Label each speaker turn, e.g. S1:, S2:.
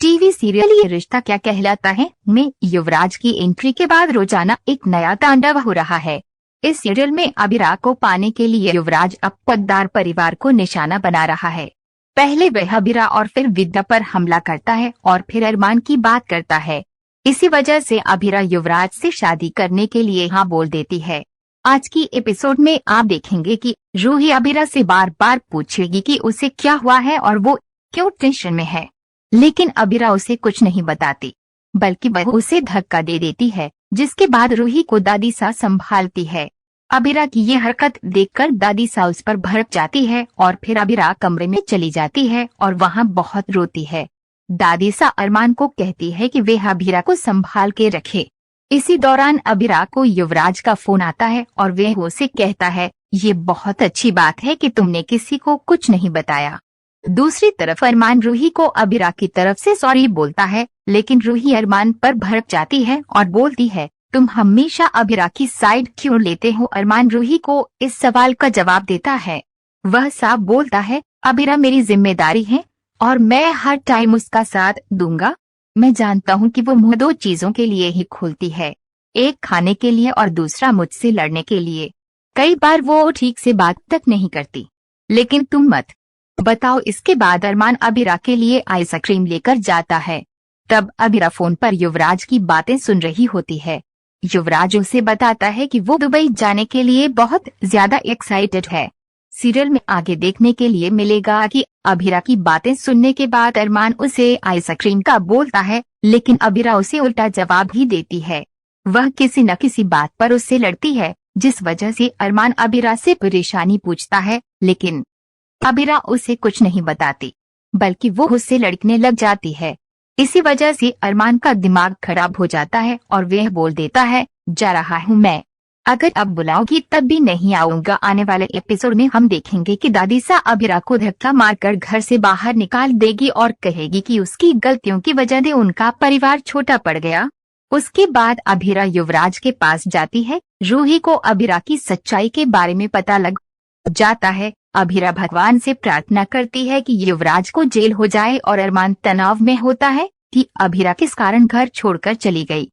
S1: TV serial ये रिश्ता क्या कहलाता है में युवराज की एंट्री के बाद रोजाना एक नया तांडव हो रहा है। इस सीरियल में अभिरा को पाने के लिए युवराज अब पद्दार परिवार को निशाना बना रहा है। पहले वह अभिरा और फिर विद्या पर हमला करता है और फिर अरमान की बात करता है। इसी वजह से अभिरा युवराज से शादी करने के लिए हाँ बोल देती है। आज की एपिसोड में आप देखेंगे कि रूही अभिरा से बार बार पूछेगी कि उसे क्या हुआ है और वो क्यों टेंशन में है, लेकिन अभिरा उसे कुछ नहीं बताती, बल्कि वह उसे धक्का दे देती है, जिसके बाद रूही को दादी सा संभालती है। अभिरा की ये हरकत देखकर दादी सा उस पर भड़क जाती है और फिर अभिरा कमरे में चली जाती है और वहाँ बहुत रोती है। दादी सा अरमान को कहती है कि वह अभिरा को संभाल के रखे। इसी दौरान अभिरा को युवराज का फोन आता है और वह उसे कहता है, ये बहुत अच्छी बात है कि तुमने किसी को कुछ नहीं बताया। दूसरी तरफ अरमान रूही को अभिरा की तरफ से सॉरी बोलता है, लेकिन रूही अरमान पर भड़क जाती है और बोलती है, तुम हमेशा अभिरा की साइड क्यों लेते हो। अरमान रूही को इस सवाल का जवाब देता है। वह साफ बोलता है, अभिरा मेरी जिम्मेदारी है और मैं हर टाइम उसका साथ दूंगा। मैं जानता हूँ कि वो मुंह दो चीजों के लिए ही खोलती है, एक खाने के लिए और दूसरा मुझसे लड़ने के लिए। कई बार वो ठीक से बात तक नहीं करती, लेकिन तुम मत बताओ। इसके बाद अरमान अभिरा के लिए आइसक्रीम लेकर जाता है। तब अभिरा फोन पर युवराज की बातें सुन रही होती है। युवराज उसे बताता है कि वो दुबई जाने के लिए बहुत ज्यादा एक्साइटेड है। सीरियल में आगे देखने के लिए मिलेगा कि अभिरा की बातें सुनने के बाद अरमान उसे आइसक्रीम का बोलता है, लेकिन अभिरा उसे उल्टा जवाब ही देती है। वह किसी न किसी बात पर उससे लड़ती है, जिस वजह से अरमान अभिरा से परेशानी पूछता है, लेकिन अभिरा उसे कुछ नहीं बताती, बल्कि वो उससे लड़ने लग जाती है। इसी वजह से अरमान का दिमाग खराब हो जाता है और वह बोल देता है, जा रहा हूँ मैं, अगर अब बुलाओगी तब भी नहीं आऊंगा। आने वाले एपिसोड में हम देखेंगे कि दादी सा अभिरा को धक्का मारकर घर से बाहर निकाल देगी और कहेगी कि उसकी गलतियों की वजह से उनका परिवार छोटा पड़ गया। उसके बाद अभिरा युवराज के पास जाती है। रूही को अभिरा की सच्चाई के बारे में पता लग जाता है। अभिरा भगवान से प्रार्थना करती है कि युवराज को जेल हो जाए और अरमान तनाव में होता है कि अभिरा किस कारण घर छोड़कर चली गई।